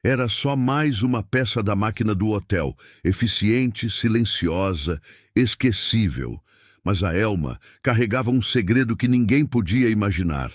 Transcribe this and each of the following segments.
Era só mais uma peça da máquina do hotel, eficiente, silenciosa, esquecível. Mas a Elma carregava um segredo que ninguém podia imaginar.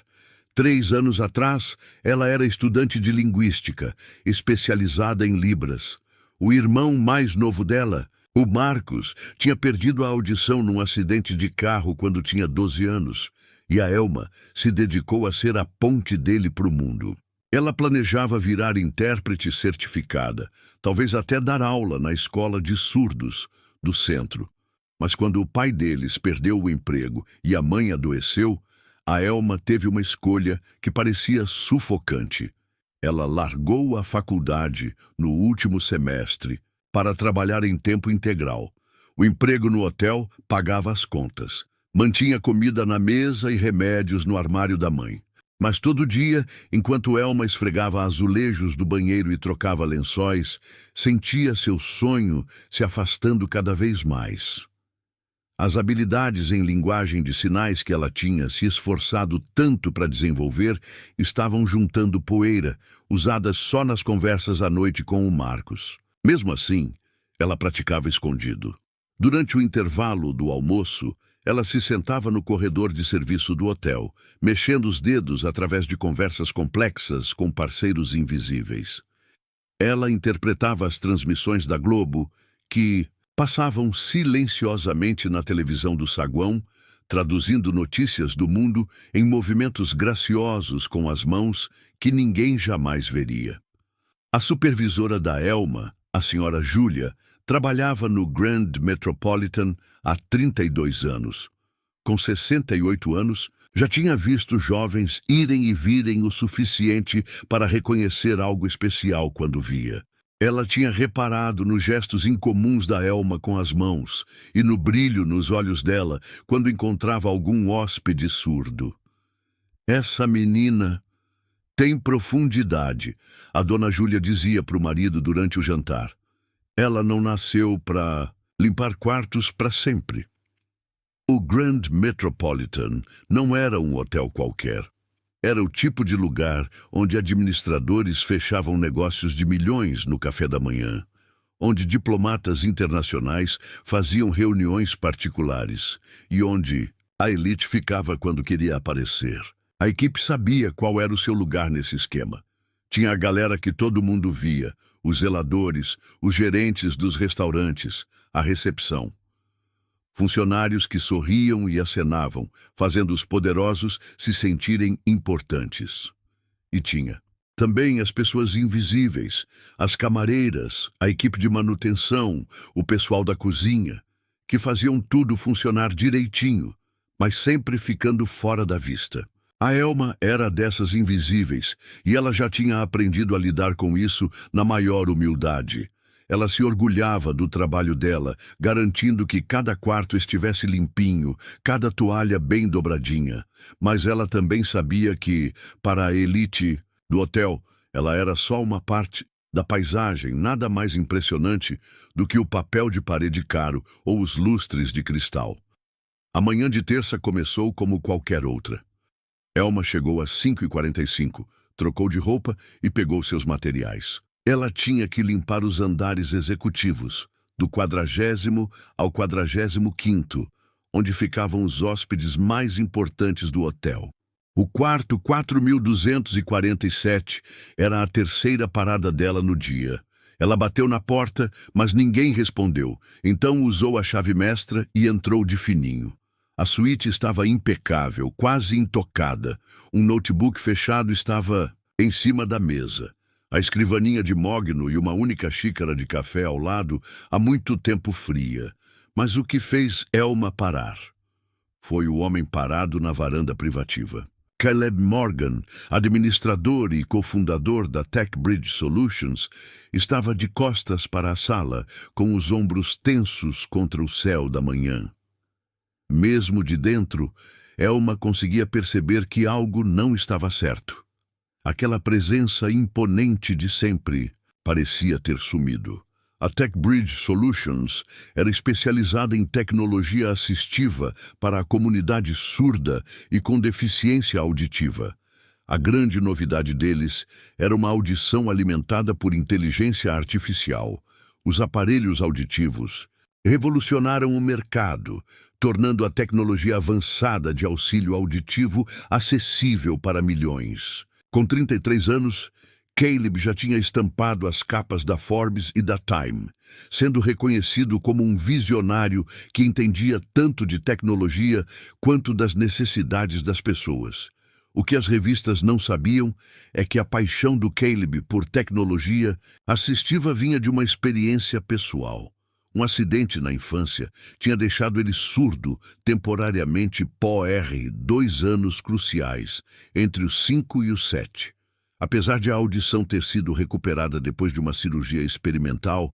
3 anos atrás, ela era estudante de linguística, especializada em Libras. O irmão mais novo dela, o Marcos, tinha perdido a audição num acidente de carro quando tinha 12 anos, e a Elma se dedicou a ser a ponte dele para o mundo. Ela planejava virar intérprete certificada, talvez até dar aula na escola de surdos do centro. Mas quando o pai deles perdeu o emprego e a mãe adoeceu, a Elma teve uma escolha que parecia sufocante. Ela largou a faculdade no último semestre para trabalhar em tempo integral. O emprego no hotel pagava as contas, mantinha comida na mesa e remédios no armário da mãe. Mas todo dia, enquanto Elma esfregava azulejos do banheiro e trocava lençóis, sentia seu sonho se afastando cada vez mais. As habilidades em linguagem de sinais que ela tinha se esforçado tanto para desenvolver estavam juntando poeira, usadas só nas conversas à noite com o Marcos. Mesmo assim, ela praticava escondido. Durante o intervalo do almoço, ela se sentava no corredor de serviço do hotel, mexendo os dedos através de conversas complexas com parceiros invisíveis. Ela interpretava as transmissões da Globo, que passavam silenciosamente na televisão do saguão, traduzindo notícias do mundo em movimentos graciosos com as mãos que ninguém jamais veria. A supervisora da Elma, a senhora Júlia, trabalhava no Grand Metropolitan há 32 anos. Com 68 anos, já tinha visto jovens irem e virem o suficiente para reconhecer algo especial quando via. Ela tinha reparado nos gestos incomuns da Elma com as mãos e no brilho nos olhos dela quando encontrava algum hóspede surdo. Essa menina tem profundidade, a dona Júlia dizia para o marido durante o jantar. Ela não nasceu para limpar quartos para sempre. O Grand Metropolitan não era um hotel qualquer. Era o tipo de lugar onde administradores fechavam negócios de milhões no café da manhã, onde diplomatas internacionais faziam reuniões particulares e onde a elite ficava quando queria aparecer. A equipe sabia qual era o seu lugar nesse esquema. Tinha a galera que todo mundo via, os zeladores, os gerentes dos restaurantes, a recepção. Funcionários que sorriam e acenavam, fazendo os poderosos se sentirem importantes. E tinha também as pessoas invisíveis, as camareiras, a equipe de manutenção, o pessoal da cozinha, que faziam tudo funcionar direitinho, mas sempre ficando fora da vista. A Elma era dessas invisíveis, e ela já tinha aprendido a lidar com isso na maior humildade. Ela se orgulhava do trabalho dela, garantindo que cada quarto estivesse limpinho, cada toalha bem dobradinha. Mas ela também sabia que, para a elite do hotel, ela era só uma parte da paisagem, nada mais impressionante do que o papel de parede caro ou os lustres de cristal. A manhã de terça começou como qualquer outra. Elma chegou às 5h45, trocou de roupa e pegou seus materiais. Ela tinha que limpar os andares executivos, do 40º ao 45º, onde ficavam os hóspedes mais importantes do hotel. O quarto 4247 era a terceira parada dela no dia. Ela bateu na porta, mas ninguém respondeu, então usou a chave mestra e entrou de fininho. A suíte estava impecável, quase intocada. Um notebook fechado estava em cima da mesa. A escrivaninha de mogno e uma única xícara de café ao lado, há muito tempo fria. Mas o que fez Elma parar foi o homem parado na varanda privativa. Caleb Morgan, administrador e cofundador da TechBridge Solutions, estava de costas para a sala, com os ombros tensos contra o céu da manhã. Mesmo de dentro, Elma conseguia perceber que algo não estava certo. Aquela presença imponente de sempre parecia ter sumido. A TechBridge Solutions era especializada em tecnologia assistiva para a comunidade surda e com deficiência auditiva. A grande novidade deles era uma audição alimentada por inteligência artificial. Os aparelhos auditivos revolucionaram o mercado, tornando a tecnologia avançada de auxílio auditivo acessível para milhões. Com 33 anos, Caleb já tinha estampado as capas da Forbes e da Time, sendo reconhecido como um visionário que entendia tanto de tecnologia quanto das necessidades das pessoas. O que as revistas não sabiam é que a paixão do Caleb por tecnologia assistiva vinha de uma experiência pessoal. Um acidente na infância tinha deixado ele surdo temporariamente pós 2 anos cruciais, entre os 5 e os 7. Apesar de a audição ter sido recuperada depois de uma cirurgia experimental,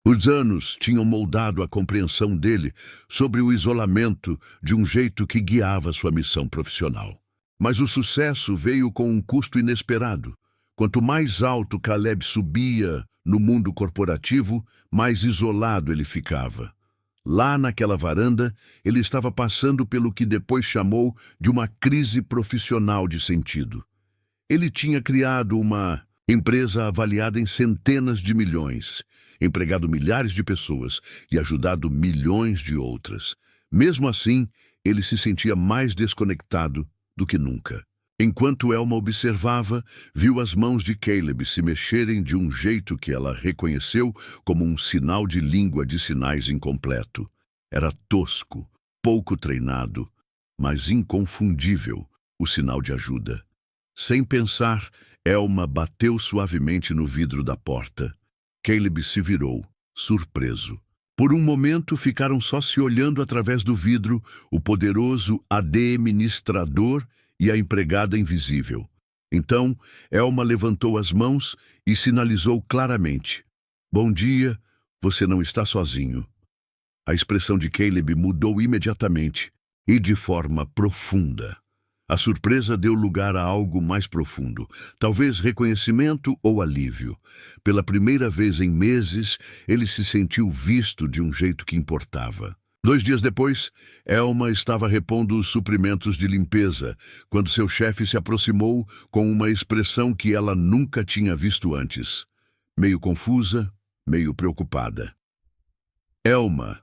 os anos tinham moldado a compreensão dele sobre o isolamento de um jeito que guiava sua missão profissional. Mas o sucesso veio com um custo inesperado. Quanto mais alto Caleb subia no mundo corporativo, mais isolado ele ficava. Lá naquela varanda, ele estava passando pelo que depois chamou de uma crise profissional de sentido. Ele tinha criado uma empresa avaliada em centenas de milhões, empregado milhares de pessoas e ajudado milhões de outras. Mesmo assim, ele se sentia mais desconectado do que nunca. Enquanto Elma observava, viu as mãos de Caleb se mexerem de um jeito que ela reconheceu como um sinal de língua de sinais incompleto. Era tosco, pouco treinado, mas inconfundível o sinal de ajuda. Sem pensar, Elma bateu suavemente no vidro da porta. Caleb se virou, surpreso. Por um momento ficaram só se olhando através do vidro, o poderoso administrador e a empregada invisível. Então, Elma levantou as mãos e sinalizou claramente: "Bom dia, você não está sozinho." A expressão de Caleb mudou imediatamente e de forma profunda. A surpresa deu lugar a algo mais profundo, talvez reconhecimento ou alívio. Pela primeira vez em meses, ele se sentiu visto de um jeito que importava. 2 dias depois, Elma estava repondo os suprimentos de limpeza, quando seu chefe se aproximou com uma expressão que ela nunca tinha visto antes. Meio confusa, meio preocupada. "Elma,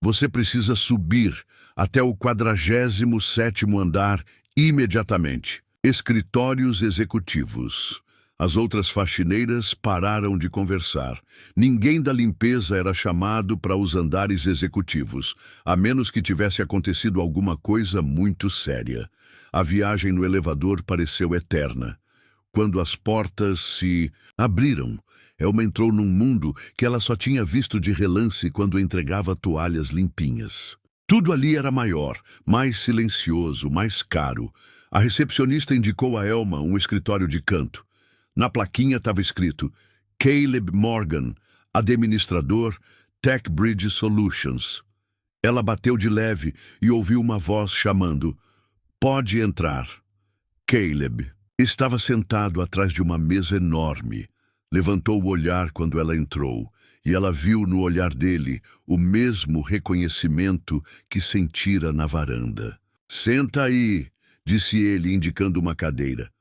você precisa subir até o 47º andar imediatamente. Escritórios executivos." As outras faxineiras pararam de conversar. Ninguém da limpeza era chamado para os andares executivos, a menos que tivesse acontecido alguma coisa muito séria. A viagem no elevador pareceu eterna. Quando as portas se abriram, Elma entrou num mundo que ela só tinha visto de relance quando entregava toalhas limpinhas. Tudo ali era maior, mais silencioso, mais caro. A recepcionista indicou a Elma um escritório de canto. Na plaquinha estava escrito: Caleb Morgan, administrador, Tech Bridge Solutions. Ela bateu de leve e ouviu uma voz chamando: "Pode entrar." Caleb estava sentado atrás de uma mesa enorme. Levantou o olhar quando ela entrou, e ela viu no olhar dele o mesmo reconhecimento que sentira na varanda. "Senta aí", disse ele, indicando uma cadeira.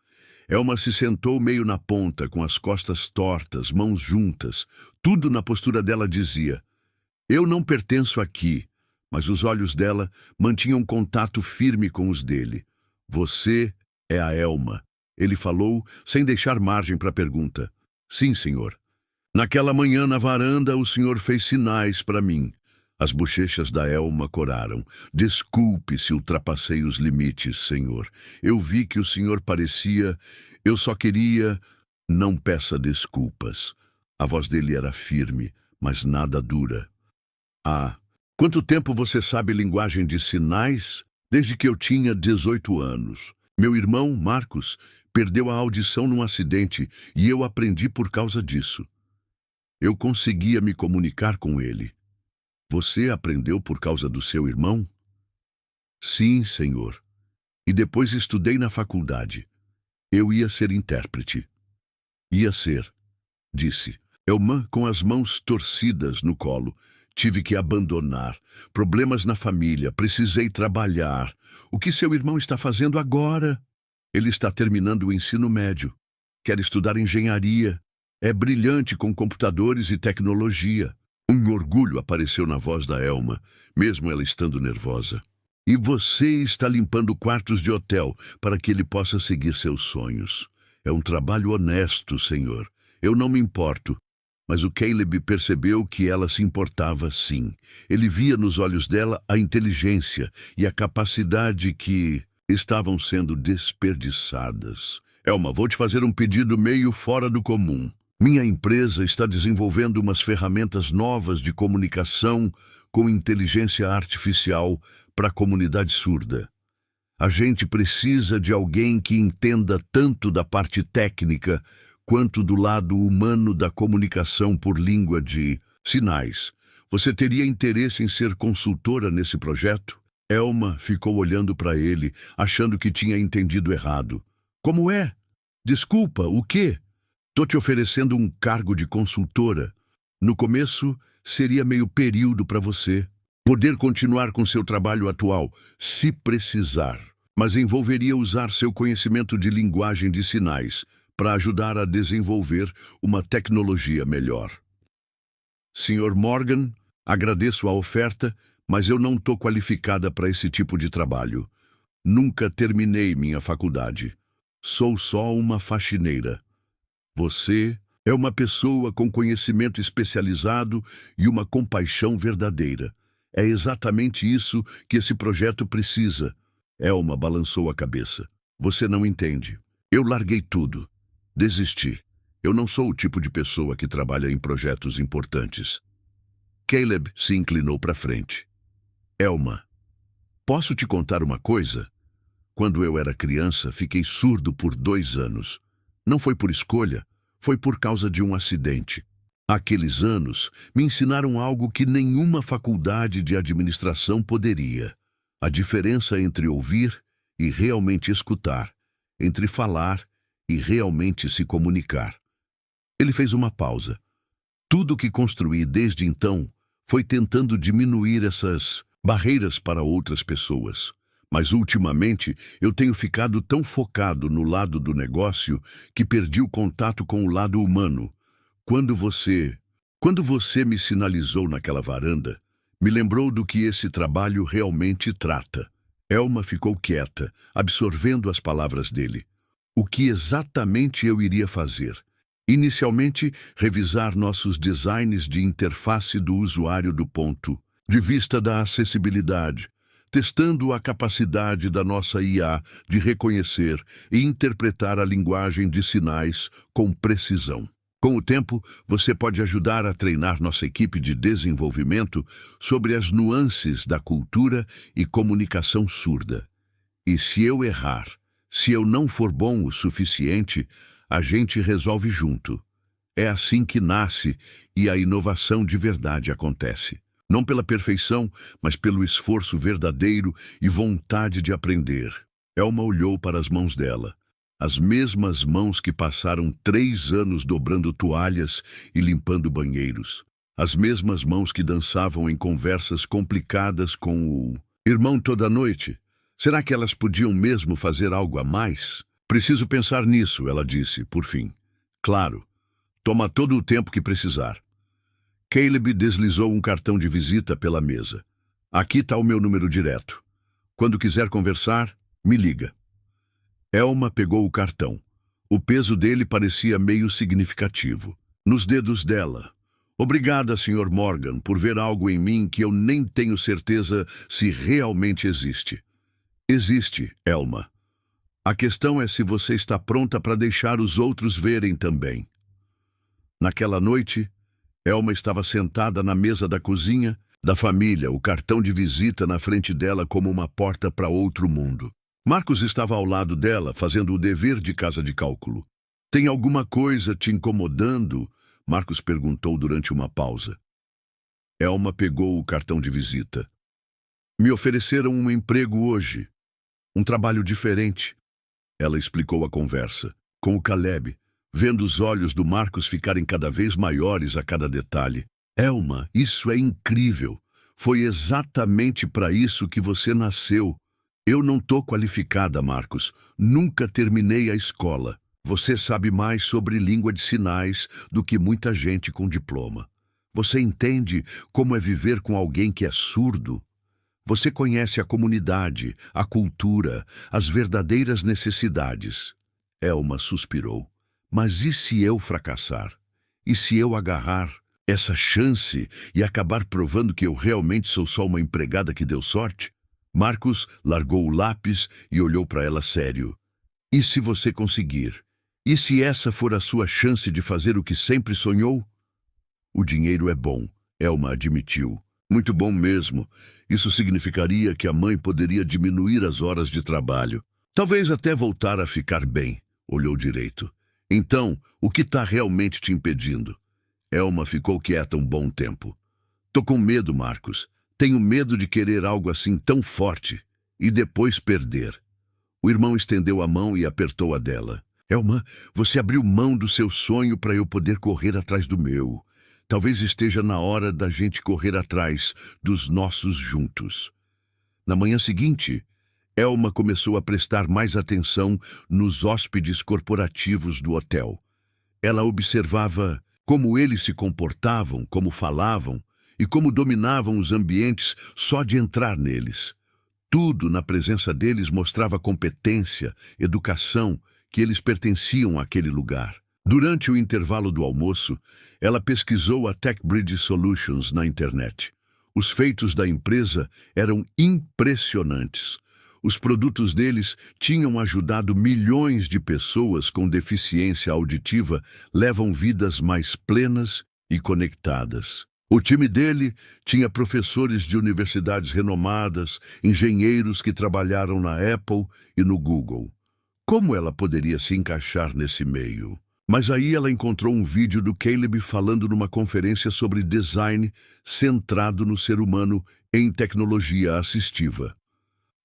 Elma se sentou meio na ponta, com as costas tortas, mãos juntas. Tudo na postura dela dizia: "Eu não pertenço aqui", mas os olhos dela mantinham contato firme com os dele. "Você é a Elma", ele falou, sem deixar margem para pergunta. "Sim, senhor." "Naquela manhã na varanda, o senhor fez sinais para mim." As bochechas da Elma coraram. "Desculpe se ultrapassei os limites, senhor. Eu vi que o senhor parecia... Eu só queria... Não peça desculpas." A voz dele era firme, mas nada dura. "Ah, quanto tempo você sabe linguagem de sinais?" "Desde que eu tinha 18 anos. Meu irmão, Marcos, perdeu a audição num acidente e eu aprendi por causa disso. Eu conseguia me comunicar com ele." "Você aprendeu por causa do seu irmão?" "Sim, senhor. E depois estudei na faculdade. Eu ia ser intérprete." "Ia ser", disse Elma, com as mãos torcidas no colo. "Tive que abandonar. Problemas na família. Precisei trabalhar. O que seu irmão está fazendo agora?" Ele está terminando o ensino médio. Quer estudar engenharia. É brilhante com computadores e tecnologia. Um orgulho apareceu na voz da Elma, mesmo ela estando nervosa. E você está limpando quartos de hotel para que ele possa seguir seus sonhos. É um trabalho honesto, senhor. Eu não me importo. Mas o Caleb percebeu que ela se importava sim. Ele via nos olhos dela a inteligência e a capacidade que estavam sendo desperdiçadas. Elma, vou te fazer um pedido meio fora do comum. Minha empresa está desenvolvendo umas ferramentas novas de comunicação com inteligência artificial para a comunidade surda. A gente precisa de alguém que entenda tanto da parte técnica quanto do lado humano da comunicação por língua de sinais. Você teria interesse em ser consultora nesse projeto? Elma ficou olhando para ele, achando que tinha entendido errado. Como é? Desculpa, o quê? Tô te oferecendo um cargo de consultora. No começo, seria meio período para você. Poder continuar com seu trabalho atual, se precisar. Mas envolveria usar seu conhecimento de linguagem de sinais para ajudar a desenvolver uma tecnologia melhor. Sr. Morgan, agradeço a oferta, mas eu não estou qualificada para esse tipo de trabalho. Nunca terminei minha faculdade. Sou só uma faxineira. Você é uma pessoa com conhecimento especializado e uma compaixão verdadeira. É exatamente isso que esse projeto precisa. Elma balançou a cabeça. Você não entende. Eu larguei tudo. Desisti. Eu não sou o tipo de pessoa que trabalha em projetos importantes. Caleb se inclinou para frente. Elma, posso te contar uma coisa? Quando eu era criança, fiquei surdo por 2 anos. Não foi por escolha, foi por causa de um acidente. Aqueles anos me ensinaram algo que nenhuma faculdade de administração poderia. A diferença entre ouvir e realmente escutar, entre falar e realmente se comunicar. Ele fez uma pausa. Tudo que construí desde então foi tentando diminuir essas barreiras para outras pessoas. Mas ultimamente eu tenho ficado tão focado no lado do negócio que perdi o contato com o lado humano. Quando você me sinalizou naquela varanda, me lembrou do que esse trabalho realmente trata. Elma ficou quieta, absorvendo as palavras dele. O que exatamente eu iria fazer? Inicialmente, revisar nossos designs de interface do usuário do ponto de vista da acessibilidade, testando a capacidade da nossa IA de reconhecer e interpretar a linguagem de sinais com precisão. Com o tempo, você pode ajudar a treinar nossa equipe de desenvolvimento sobre as nuances da cultura e comunicação surda. E se eu errar, se eu não for bom o suficiente, a gente resolve junto. É assim que nasce e a inovação de verdade acontece. Não pela perfeição, mas pelo esforço verdadeiro e vontade de aprender. Elma olhou para as mãos dela. As mesmas mãos que passaram 3 anos dobrando toalhas e limpando banheiros. As mesmas mãos que dançavam em conversas complicadas com o irmão toda noite. Será que elas podiam mesmo fazer algo a mais? Preciso pensar nisso, ela disse, por fim. Claro. Toma todo o tempo que precisar. Caleb deslizou um cartão de visita pela mesa. Aqui está o meu número direto. Quando quiser conversar, me liga. Elma pegou o cartão. O peso dele parecia meio significativo. Nos dedos dela. Obrigada, Sr. Morgan, por ver algo em mim que eu nem tenho certeza se realmente existe. Existe, Elma. A questão é se você está pronta para deixar os outros verem também. Naquela noite, Elma estava sentada na mesa da cozinha da família, o cartão de visita na frente dela como uma porta para outro mundo. Marcos estava ao lado dela, fazendo o dever de casa de cálculo. Tem alguma coisa te incomodando? Marcos perguntou durante uma pausa. Elma pegou o cartão de visita. Me ofereceram um emprego hoje. Um trabalho diferente. Ela explicou a conversa, com o Caleb, vendo os olhos do Marcos ficarem cada vez maiores a cada detalhe. Elma, isso é incrível. Foi exatamente para isso que você nasceu. Eu não tô qualificada, Marcos. Nunca terminei a escola. Você sabe mais sobre língua de sinais do que muita gente com diploma. Você entende como é viver com alguém que é surdo? Você conhece a comunidade, a cultura, as verdadeiras necessidades. Elma suspirou. Mas e se eu fracassar? E se eu agarrar essa chance e acabar provando que eu realmente sou só uma empregada que deu sorte? Marcos largou o lápis e olhou para ela sério. E se você conseguir? E se essa for a sua chance de fazer o que sempre sonhou? O dinheiro é bom, Elma admitiu. Muito bom mesmo. Isso significaria que a mãe poderia diminuir as horas de trabalho. Talvez até voltar a ficar bem. Olhou direito. Então, o que está realmente te impedindo? Elma ficou quieta um bom tempo. Tô com medo, Marcos. Tenho medo de querer algo assim tão forte e depois perder. O irmão estendeu a mão e apertou a dela. Elma, você abriu mão do seu sonho para eu poder correr atrás do meu. Talvez esteja na hora da gente correr atrás dos nossos juntos. Na manhã seguinte, Elma começou a prestar mais atenção nos hóspedes corporativos do hotel. Ela observava como eles se comportavam, como falavam e como dominavam os ambientes só de entrar neles. Tudo na presença deles mostrava competência, educação, que eles pertenciam àquele lugar. Durante o intervalo do almoço, ela pesquisou a TechBridge Solutions na internet. Os feitos da empresa eram impressionantes. Os produtos deles tinham ajudado milhões de pessoas com deficiência auditiva, levam vidas mais plenas e conectadas. O time dele tinha professores de universidades renomadas, engenheiros que trabalharam na Apple e no Google. Como ela poderia se encaixar nesse meio? Mas aí ela encontrou um vídeo do Caleb falando numa conferência sobre design centrado no ser humano em tecnologia assistiva.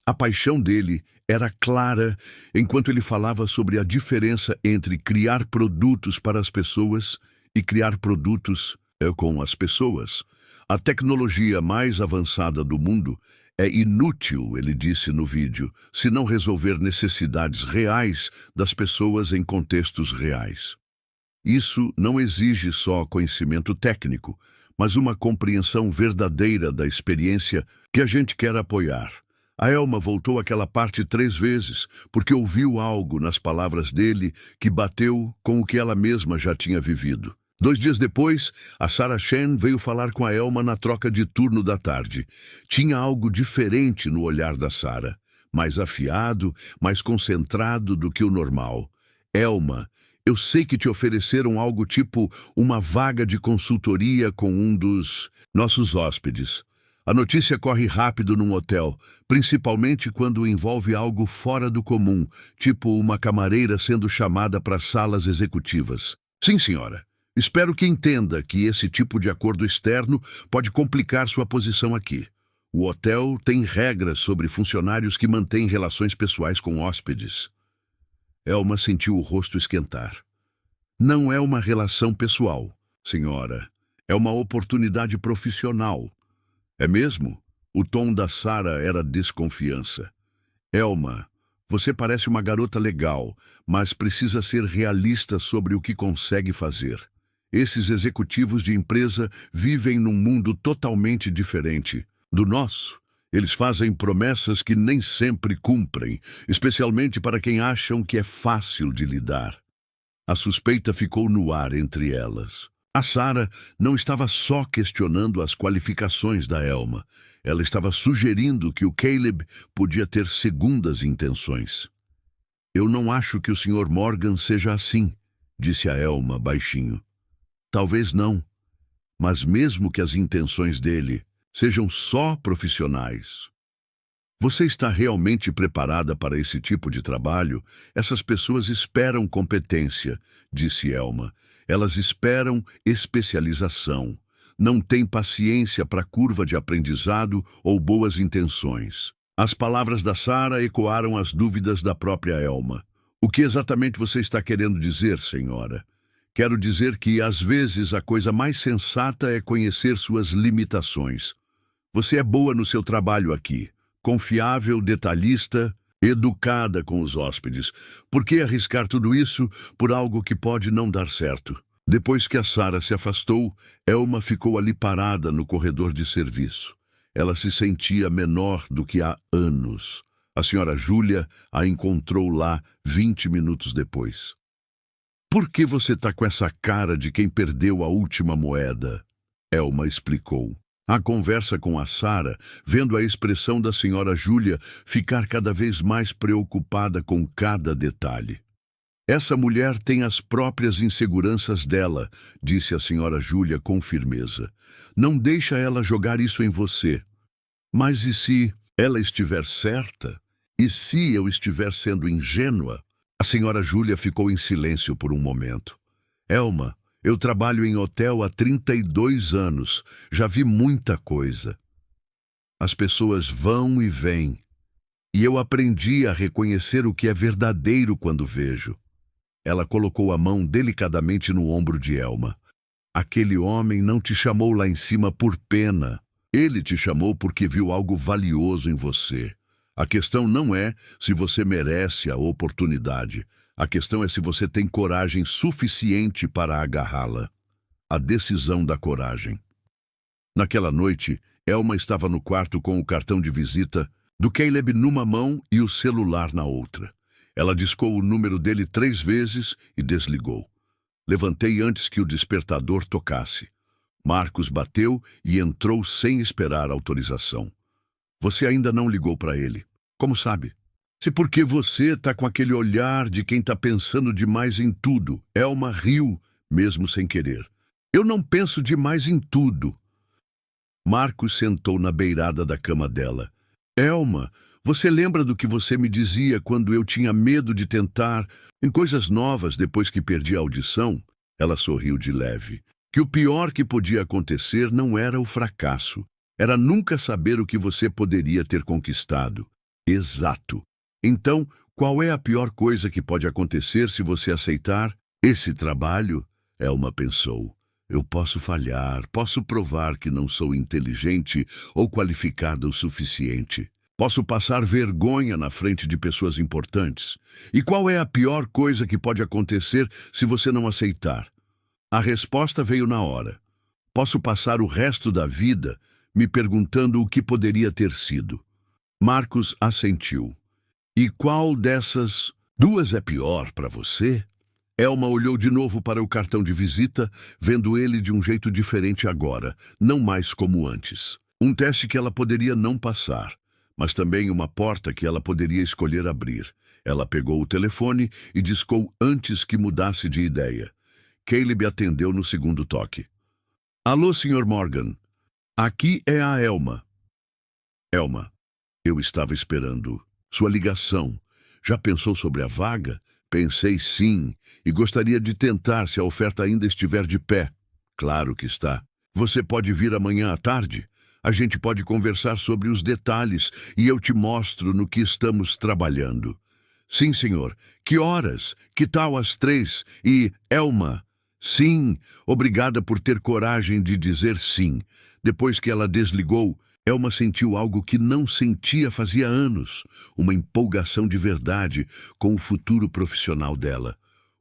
A paixão dele era clara enquanto ele falava sobre a diferença entre criar produtos para as pessoas e criar produtos com as pessoas. A tecnologia mais avançada do mundo é inútil, ele disse no vídeo, se não resolver necessidades reais das pessoas em contextos reais. Isso não exige só conhecimento técnico, mas uma compreensão verdadeira da experiência que a gente quer apoiar. A Elma voltou àquela parte 3 vezes, porque ouviu algo nas palavras dele que bateu com o que ela mesma já tinha vivido. 2 dias depois, a Sarah Chen veio falar com a Elma na troca de turno da tarde. Tinha algo diferente no olhar da Sarah, mais afiado, mais concentrado do que o normal. Elma, eu sei que te ofereceram algo tipo uma vaga de consultoria com um dos nossos hóspedes. A notícia corre rápido num hotel, principalmente quando envolve algo fora do comum, tipo uma camareira sendo chamada para salas executivas. Sim, senhora. Espero que entenda que esse tipo de acordo externo pode complicar sua posição aqui. O hotel tem regras sobre funcionários que mantêm relações pessoais com hóspedes. Elma sentiu o rosto esquentar. Não é uma relação pessoal, senhora. É uma oportunidade profissional. É mesmo? O tom da Sarah era desconfiança. Elma, você parece uma garota legal, mas precisa ser realista sobre o que consegue fazer. Esses executivos de empresa vivem num mundo totalmente diferente do nosso. Eles fazem promessas que nem sempre cumprem, especialmente para quem acham que é fácil de lidar. A suspeita ficou no ar entre elas. A Sarah não estava só questionando as qualificações da Elma. Ela estava sugerindo que o Caleb podia ter segundas intenções. Eu não acho que o Sr. Morgan seja assim, disse a Elma baixinho. Talvez não, mas mesmo que as intenções dele sejam só profissionais. Você está realmente preparada para esse tipo de trabalho? Essas pessoas esperam competência, disse Elma. Elas esperam especialização. Não têm paciência para curva de aprendizado ou boas intenções. As palavras da Sarah ecoaram as dúvidas da própria Elma. O que exatamente você está querendo dizer, senhora? Quero dizer que, às vezes, a coisa mais sensata é conhecer suas limitações. Você é boa no seu trabalho aqui. confiável, detalhista, educada com os hóspedes. Por que arriscar tudo isso por algo que pode não dar certo? Depois que a Sarah se afastou, Elma ficou ali parada no corredor de serviço. Ela se sentia menor do que há anos. A senhora Júlia a encontrou lá 20 minutos depois. "Por que você está com essa cara de quem perdeu a última moeda?" Elma explicou. A conversa com a Sarah, vendo a expressão da senhora Júlia ficar cada vez mais preocupada com cada detalhe. "Essa mulher tem as próprias inseguranças dela", disse a senhora Júlia com firmeza. "Não deixa ela jogar isso em você." "Mas e se ela estiver certa? E se eu estiver sendo ingênua?" A senhora Júlia ficou em silêncio por um momento. "Elma, eu trabalho em hotel há 32 anos. Já vi muita coisa. As pessoas vão e vêm. E eu aprendi a reconhecer o que é verdadeiro quando vejo." Ela colocou a mão delicadamente no ombro de Elma. "Aquele homem não te chamou lá em cima por pena. Ele te chamou porque viu algo valioso em você. A questão não é se você merece a oportunidade. A questão é se você tem coragem suficiente para agarrá-la." A decisão da coragem. Naquela noite, Elma estava no quarto com o cartão de visita do Caleb numa mão e o celular na outra. Ela discou o número dele 3 vezes e desligou. Levantei antes que o despertador tocasse. Marcos bateu e entrou sem esperar autorização. "Você ainda não ligou para ele. Como sabe?" "Se porque você está com aquele olhar de quem está pensando demais em tudo." Elma riu, mesmo sem querer. "Eu não penso demais em tudo." Marcos sentou na beirada da cama dela. "Elma, você lembra do que você me dizia quando eu tinha medo de tentar em coisas novas depois que perdi a audição?" Ela sorriu de leve. "Que o pior que podia acontecer não era o fracasso. Era nunca saber o que você poderia ter conquistado." "Exato. Então, qual é a pior coisa que pode acontecer se você aceitar esse trabalho?" Elma pensou. "Eu posso falhar, posso provar que não sou inteligente ou qualificada o suficiente. Posso passar vergonha na frente de pessoas importantes. E qual é a pior coisa que pode acontecer se você não aceitar?" A resposta veio na hora. "Posso passar o resto da vida me perguntando o que poderia ter sido." Marcos assentiu. "E qual dessas 2 é pior para você?" Elma olhou de novo para o cartão de visita, vendo ele de um jeito diferente agora, não mais como antes. Um teste que ela poderia não passar, mas também uma porta que ela poderia escolher abrir. Ela pegou o telefone e discou antes que mudasse de ideia. Caleb atendeu no segundo toque. "Alô, Sr. Morgan. Aqui é a Elma." "Elma, eu estava esperando sua ligação. Já pensou sobre a vaga?" "Pensei sim, e gostaria de tentar se a oferta ainda estiver de pé." "Claro que está. Você pode vir amanhã à tarde? A gente pode conversar sobre os detalhes e eu te mostro no que estamos trabalhando." "Sim, senhor. Que horas? Que tal às 3? E, Elma..." "Sim, obrigada por ter coragem de dizer sim." Depois que ela desligou, Elma sentiu algo que não sentia fazia anos, uma empolgação de verdade com o futuro profissional dela.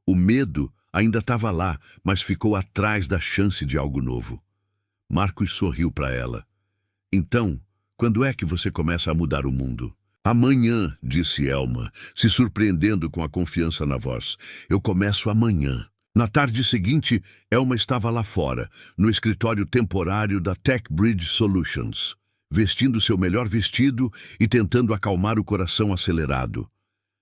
O medo ainda estava lá, mas ficou atrás da chance de algo novo. Marcos sorriu para ela. "Então, quando é que você começa a mudar o mundo?" "Amanhã", disse Elma, se surpreendendo com a confiança na voz. "Eu começo amanhã." Na tarde seguinte, Elma estava lá fora, no escritório temporário da TechBridge Solutions, vestindo seu melhor vestido e tentando acalmar o coração acelerado.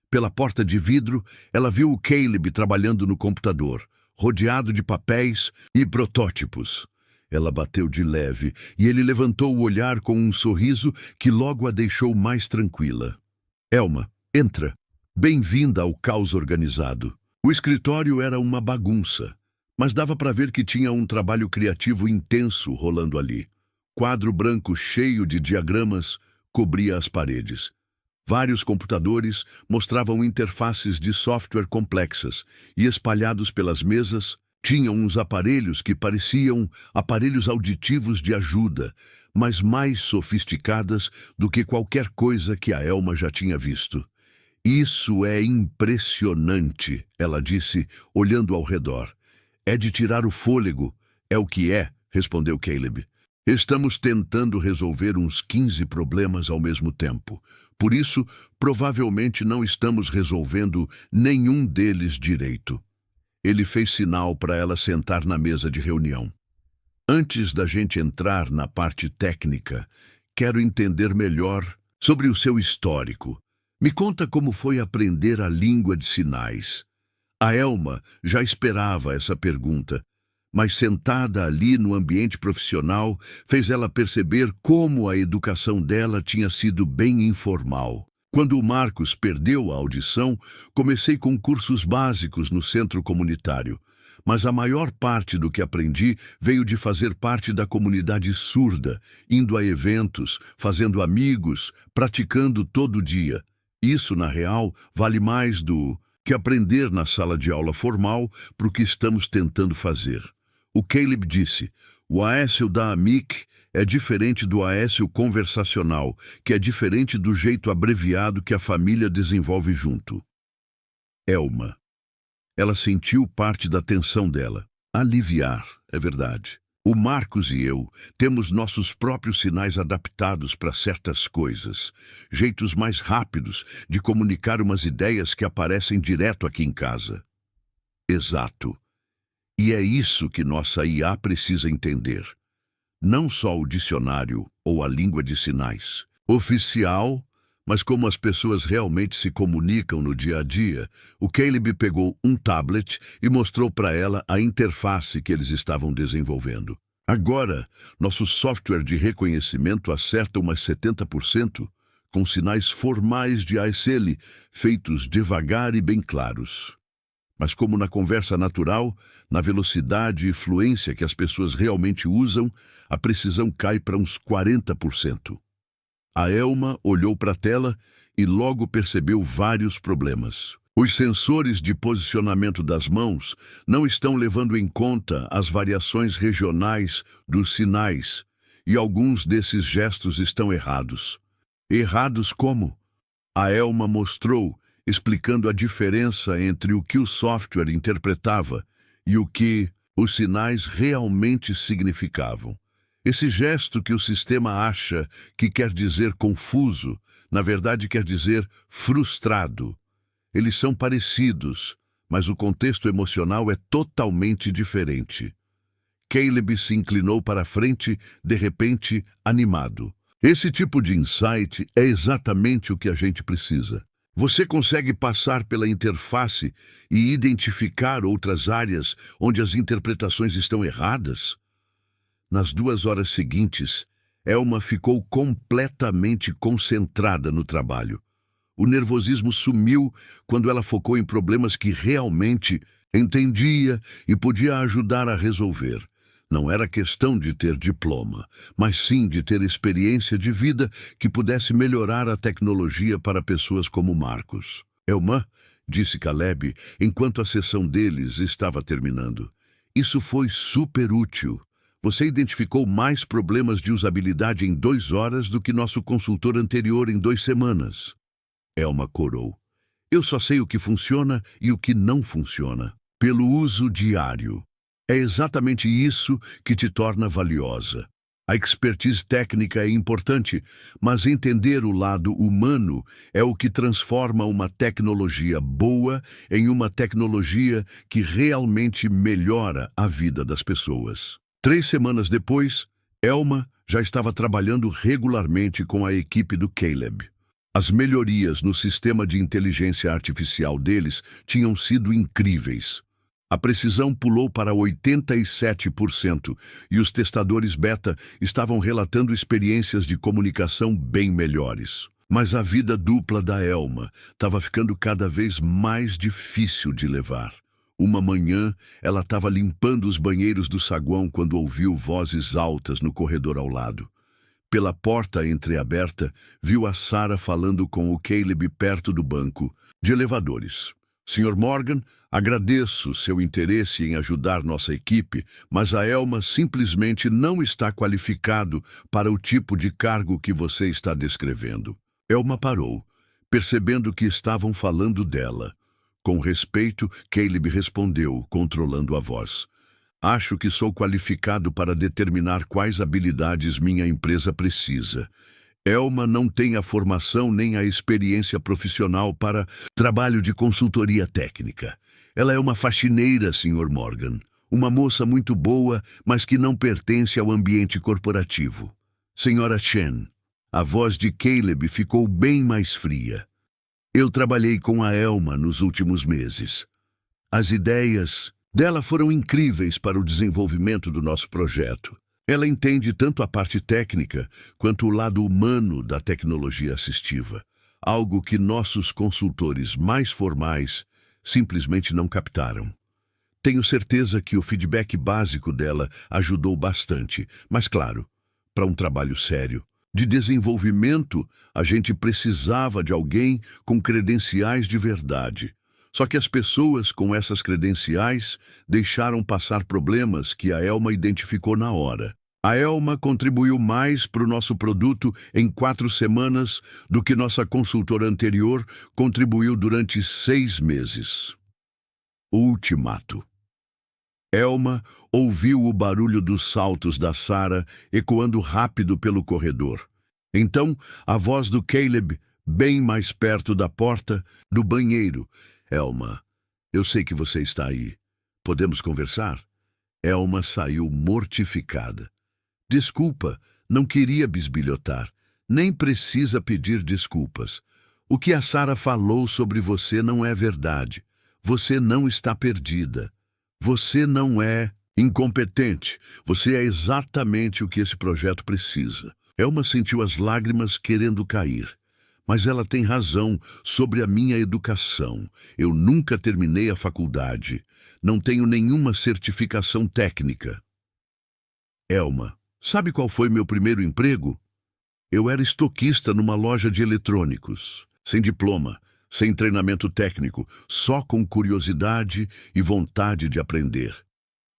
Pela porta de vidro, ela viu o Caleb trabalhando no computador, rodeado de papéis e protótipos. Ela bateu de leve e ele levantou o olhar com um sorriso que logo a deixou mais tranquila. "Elma, entra. Bem-vinda ao caos organizado." O escritório era uma bagunça, mas dava para ver que tinha um trabalho criativo intenso rolando ali. Quadro branco cheio de diagramas cobria as paredes. Vários computadores mostravam interfaces de software complexas e espalhados pelas mesas, Tinham uns aparelhos que pareciam aparelhos auditivos de ajuda, mas mais sofisticadas do que qualquer coisa que a Elma já tinha visto. Isso é impressionante, ela disse, olhando ao redor. É de tirar o fôlego. É o que é, respondeu Caleb. Estamos tentando resolver uns 15 problemas ao mesmo tempo. Por isso, provavelmente não estamos resolvendo nenhum deles direito. Ele fez sinal para ela sentar na mesa de reunião. Antes da gente entrar na parte técnica, quero entender melhor sobre o seu histórico. Me conta como foi aprender a língua de sinais. A Elma já esperava essa pergunta, mas sentada ali no ambiente profissional, fez ela perceber como a educação dela tinha sido bem informal. Quando o Marcos perdeu a audição, comecei com cursos básicos no centro comunitário, mas a maior parte do que aprendi veio de fazer parte da comunidade surda, indo a eventos, fazendo amigos, praticando todo dia. Isso, na real, vale mais do que aprender na sala de aula formal para o que estamos tentando fazer. O Caleb disse, o Aécio da AMIC é diferente do Aécio conversacional, que é diferente do jeito abreviado que a família desenvolve junto. Elma. Ela sentiu parte da tensão dela. Aliviar, é verdade. O Marcos e eu temos nossos próprios sinais adaptados para certas coisas, jeitos mais rápidos de comunicar umas ideias que aparecem direto aqui em casa. Exato. E é isso que nossa IA precisa entender. Não só o dicionário ou a língua de sinais oficial, mas como as pessoas realmente se comunicam no dia a dia. O Caleb pegou um tablet e mostrou para ela a interface que eles estavam desenvolvendo. Agora, nosso software de reconhecimento acerta umas 70%, com sinais formais de ASL, feitos devagar e bem claros. Mas como na conversa natural, na velocidade e fluência que as pessoas realmente usam, a precisão cai para uns 40%. A Elma olhou para a tela e logo percebeu vários problemas. Os sensores de posicionamento das mãos não estão levando em conta as variações regionais dos sinais, e alguns desses gestos estão errados. Errados como? A Elma mostrou, explicando a diferença entre o que o software interpretava e o que os sinais realmente significavam. Esse gesto que o sistema acha que quer dizer confuso, na verdade quer dizer frustrado. Eles são parecidos, mas o contexto emocional é totalmente diferente. Caleb se inclinou para a frente, de repente, animado. Esse tipo de insight é exatamente o que a gente precisa. Você consegue passar pela interface e identificar outras áreas onde as interpretações estão erradas? Nas 2 horas seguintes, Elma ficou completamente concentrada no trabalho. O nervosismo sumiu quando ela focou em problemas que realmente entendia e podia ajudar a resolver. Não era questão de ter diploma, mas sim de ter experiência de vida que pudesse melhorar a tecnologia para pessoas como Marcos. Elma, disse Caleb, enquanto a sessão deles estava terminando. Isso foi super útil. Você identificou mais problemas de usabilidade em 2 horas do que nosso consultor anterior em 2 semanas. Elma corou. Eu só sei o que funciona e o que não funciona, pelo uso diário. É exatamente isso que te torna valiosa. A expertise técnica é importante, mas entender o lado humano é o que transforma uma tecnologia boa em uma tecnologia que realmente melhora a vida das pessoas. 3 semanas depois, Elma já estava trabalhando regularmente com a equipe do Caleb. As melhorias no sistema de inteligência artificial deles tinham sido incríveis. A precisão pulou para 87% e os testadores beta estavam relatando experiências de comunicação bem melhores. Mas a vida dupla da Elma estava ficando cada vez mais difícil de levar. Uma manhã, ela estava limpando os banheiros do saguão quando ouviu vozes altas no corredor ao lado. Pela porta entreaberta, viu a Sarah falando com o Caleb perto do banco de elevadores. Sr. Morgan, agradeço seu interesse em ajudar nossa equipe, mas a Elma simplesmente não está qualificado para o tipo de cargo que você está descrevendo. Elma parou, percebendo que estavam falando dela. Com respeito, Caleb respondeu, controlando a voz. Acho que sou qualificado para determinar quais habilidades minha empresa precisa. Elma não tem a formação nem a experiência profissional para trabalho de consultoria técnica. Ela é uma faxineira, Sr. Morgan. Uma moça muito boa, mas que não pertence ao ambiente corporativo. Senhora Chen, a voz de Caleb ficou bem mais fria. Eu trabalhei com a Elma nos últimos meses. As ideias dela foram incríveis para o desenvolvimento do nosso projeto. Ela entende tanto a parte técnica quanto o lado humano da tecnologia assistiva, algo que nossos consultores mais formais simplesmente não captaram. Tenho certeza que o feedback básico dela ajudou bastante, mas claro, para um trabalho sério de desenvolvimento, a gente precisava de alguém com credenciais de verdade. Só que as pessoas com essas credenciais deixaram passar problemas que a Elma identificou na hora. A Elma contribuiu mais para o nosso produto em 4 semanas do que nossa consultora anterior contribuiu durante 6 meses. Ultimato. Elma ouviu o barulho dos saltos da Sarah ecoando rápido pelo corredor. Então, a voz do Caleb, bem mais perto da porta, do banheiro. Elma, eu sei que você está aí. Podemos conversar? Elma saiu mortificada. Desculpa, não queria bisbilhotar. Nem precisa pedir desculpas. O que a Sarah falou sobre você não é verdade. Você não está perdida. Você não é incompetente. Você é exatamente o que esse projeto precisa. Elma sentiu as lágrimas querendo cair. Mas ela tem razão sobre a minha educação. Eu nunca terminei a faculdade. Não tenho nenhuma certificação técnica. Elma, sabe qual foi meu primeiro emprego? Eu era estoquista numa loja de eletrônicos. Sem diploma, sem treinamento técnico, só com curiosidade e vontade de aprender.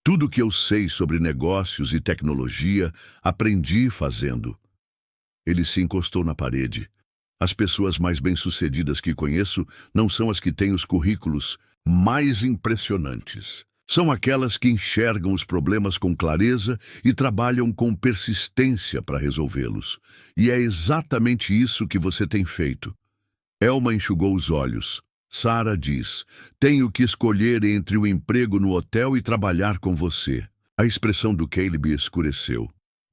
Tudo que eu sei sobre negócios e tecnologia, aprendi fazendo. Ele se encostou na parede. As pessoas mais bem-sucedidas que conheço não são as que têm os currículos mais impressionantes. São aquelas que enxergam os problemas com clareza e trabalham com persistência para resolvê-los. E é exatamente isso que você tem feito. Elma enxugou os olhos. Sarah diz, tenho que escolher entre o emprego no hotel e trabalhar com você. A expressão do Caleb escureceu.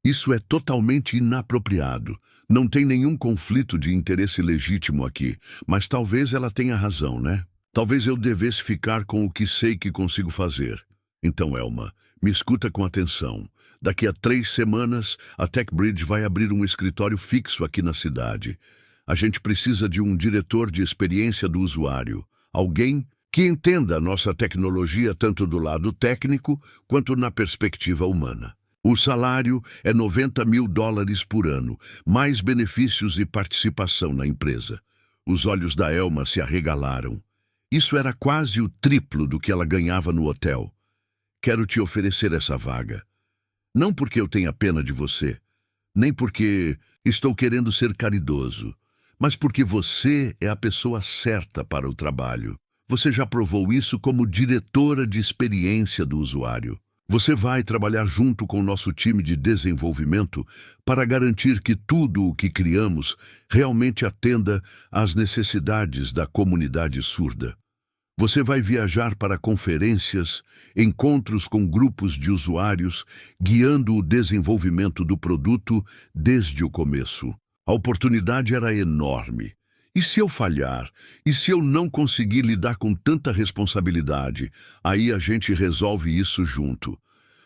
Isso é totalmente inapropriado. Não tem nenhum conflito de interesse legítimo aqui, mas talvez ela tenha razão, né? Talvez eu devesse ficar com o que sei que consigo fazer. Então, Elma, me escuta com atenção. Daqui a 3 semanas, a TechBridge vai abrir um escritório fixo aqui na cidade. A gente precisa de um diretor de experiência do usuário. Alguém que entenda a nossa tecnologia tanto do lado técnico quanto na perspectiva humana. O salário é $90.000 por ano, mais benefícios e participação na empresa. Os olhos da Elma se arregalaram. Isso era quase o triplo do que ela ganhava no hotel. Quero te oferecer essa vaga. Não porque eu tenha pena de você, nem porque estou querendo ser caridoso, mas porque você é a pessoa certa para o trabalho. Você já provou isso como diretora de experiência do usuário. Você vai trabalhar junto com o nosso time de desenvolvimento para garantir que tudo o que criamos realmente atenda às necessidades da comunidade surda. Você vai viajar para conferências, encontros com grupos de usuários, guiando o desenvolvimento do produto desde o começo. A oportunidade era enorme. E se eu falhar? E se eu não conseguir lidar com tanta responsabilidade? Aí a gente resolve isso junto.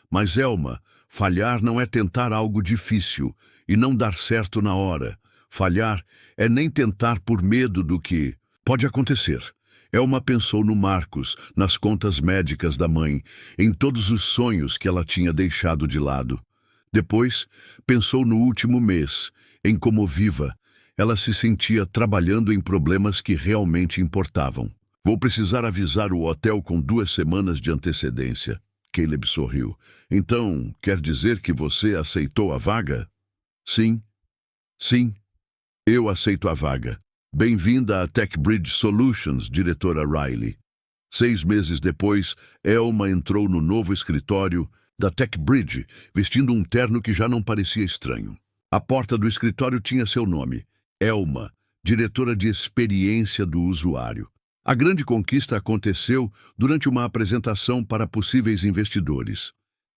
Mas, Elma, falhar não é tentar algo difícil e não dar certo na hora. Falhar é nem tentar por medo do que pode acontecer. Elma pensou no Marcos, nas contas médicas da mãe, em todos os sonhos que ela tinha deixado de lado. Depois, pensou no último mês, em como viva ela se sentia trabalhando em problemas que realmente importavam. Vou precisar avisar o hotel com 2 semanas de antecedência. Caleb sorriu. Então, quer dizer que você aceitou a vaga? Sim. Sim, eu aceito a vaga. Bem-vinda à TechBridge Solutions, diretora Riley. 6 meses depois, Elma entrou no novo escritório da TechBridge, vestindo um terno que já não parecia estranho. A porta do escritório tinha seu nome, Elma, diretora de experiência do usuário. A grande conquista aconteceu durante uma apresentação para possíveis investidores.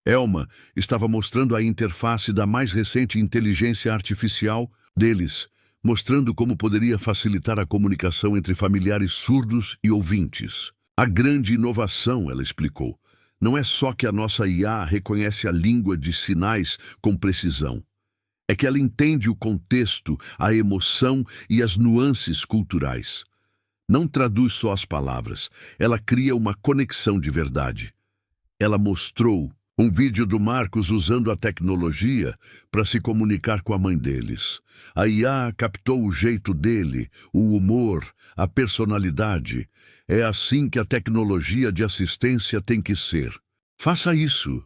Elma estava mostrando a interface da mais recente inteligência artificial deles, mostrando como poderia facilitar a comunicação entre familiares surdos e ouvintes. A grande inovação, ela explicou, não é só que a nossa IA reconhece a língua de sinais com precisão. É que ela entende o contexto, a emoção e as nuances culturais. Não traduz só as palavras, ela cria uma conexão de verdade. Ela mostrou um vídeo do Marcos usando a tecnologia para se comunicar com a mãe deles. A IA captou o jeito dele, o humor, a personalidade. É assim que a tecnologia de assistência tem que ser. Faça isso,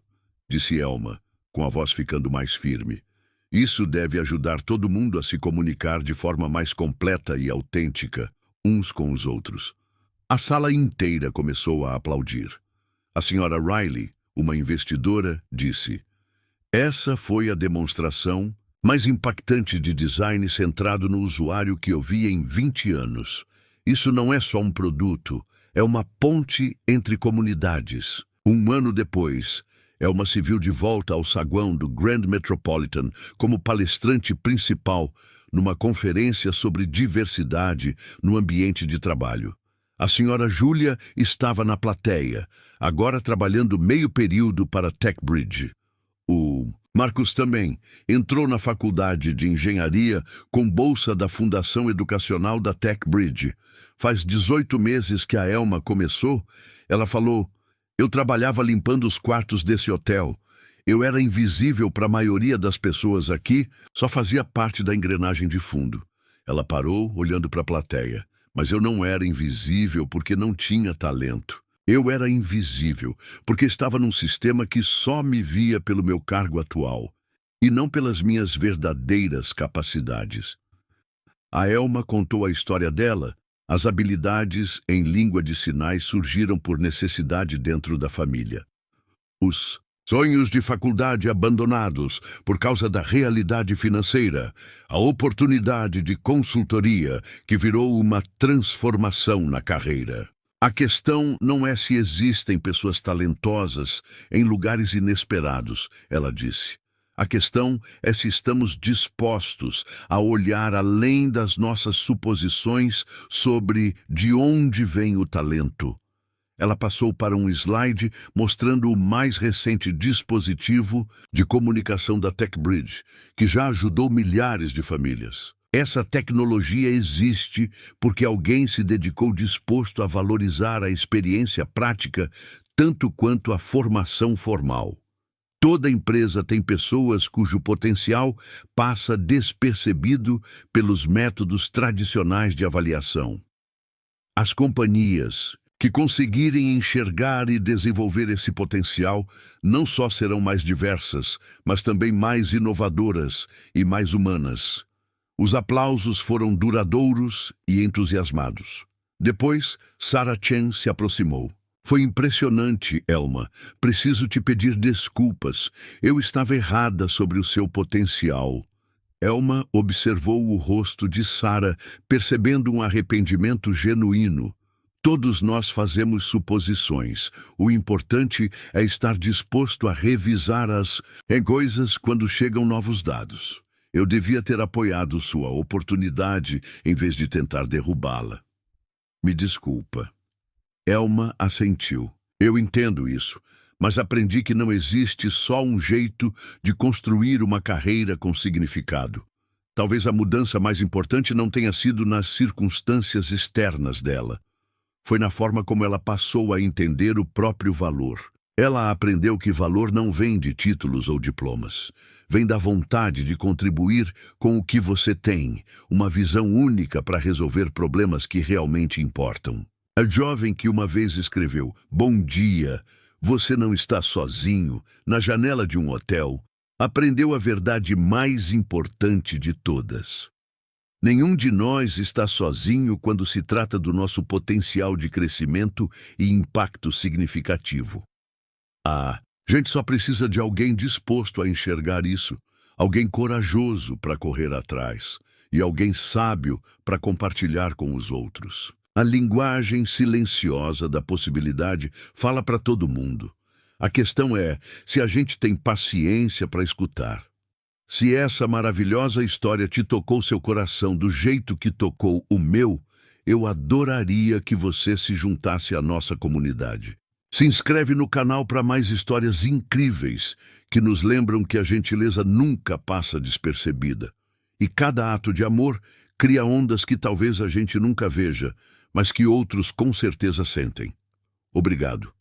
disse Elma, com a voz ficando mais firme. Isso deve ajudar todo mundo a se comunicar de forma mais completa e autêntica, uns com os outros. A sala inteira começou a aplaudir. A senhora Riley, uma investidora, disse: "Essa foi a demonstração mais impactante de design centrado no usuário que eu vi em 20 anos. Isso não é só um produto, é uma ponte entre comunidades." 1 ano depois, Elma se viu de volta ao saguão do Grand Metropolitan como palestrante principal numa conferência sobre diversidade no ambiente de trabalho. A senhora Júlia estava na plateia, agora trabalhando meio período para TechBridge. O Marcos também entrou na faculdade de engenharia com bolsa da Fundação Educacional da TechBridge. Faz 18 meses que a Elma começou. Ela falou: "Eu trabalhava limpando os quartos desse hotel. Eu era invisível para a maioria das pessoas aqui, só fazia parte da engrenagem de fundo." Ela parou, olhando para a plateia. "Mas eu não era invisível porque não tinha talento. Eu era invisível porque estava num sistema que só me via pelo meu cargo atual e não pelas minhas verdadeiras capacidades." A Elma contou a história dela. As habilidades em língua de sinais surgiram por necessidade dentro da família. Os sonhos de faculdade abandonados por causa da realidade financeira, a oportunidade de consultoria que virou uma transformação na carreira. A questão não é se existem pessoas talentosas em lugares inesperados, ela disse. A questão é se estamos dispostos a olhar além das nossas suposições sobre de onde vem o talento. Ela passou para um slide mostrando o mais recente dispositivo de comunicação da TechBridge, que já ajudou milhares de famílias. Essa tecnologia existe porque alguém se dedicou disposto a valorizar a experiência prática tanto quanto a formação formal. Toda empresa tem pessoas cujo potencial passa despercebido pelos métodos tradicionais de avaliação. As companhias que conseguirem enxergar e desenvolver esse potencial não só serão mais diversas, mas também mais inovadoras e mais humanas. Os aplausos foram duradouros e entusiasmados. Depois, Sarah Chen se aproximou. "Foi impressionante, Elma. Preciso te pedir desculpas. Eu estava errada sobre o seu potencial." Elma observou o rosto de Sarah, percebendo um arrependimento genuíno. Todos nós fazemos suposições. O importante é estar disposto a revisar as coisas quando chegam novos dados. Eu devia ter apoiado sua oportunidade em vez de tentar derrubá-la. Me desculpa. Elma assentiu. "Eu entendo isso, mas aprendi que não existe só um jeito de construir uma carreira com significado. Talvez a mudança mais importante não tenha sido nas circunstâncias externas dela. Foi na forma como ela passou a entender o próprio valor. Ela aprendeu que valor não vem de títulos ou diplomas. Vem da vontade de contribuir com o que você tem, uma visão única para resolver problemas que realmente importam." A jovem que uma vez escreveu "Bom dia, você não está sozinho" na janela de um hotel, aprendeu a verdade mais importante de todas. Nenhum de nós está sozinho quando se trata do nosso potencial de crescimento e impacto significativo. A gente só precisa de alguém disposto a enxergar isso, alguém corajoso para correr atrás e alguém sábio para compartilhar com os outros. A linguagem silenciosa da possibilidade fala para todo mundo. A questão é se a gente tem paciência para escutar. Se essa maravilhosa história te tocou seu coração do jeito que tocou o meu, eu adoraria que você se juntasse à nossa comunidade. Se inscreve no canal para mais histórias incríveis que nos lembram que a gentileza nunca passa despercebida. E cada ato de amor cria ondas que talvez a gente nunca veja, mas que outros com certeza sentem. Obrigado.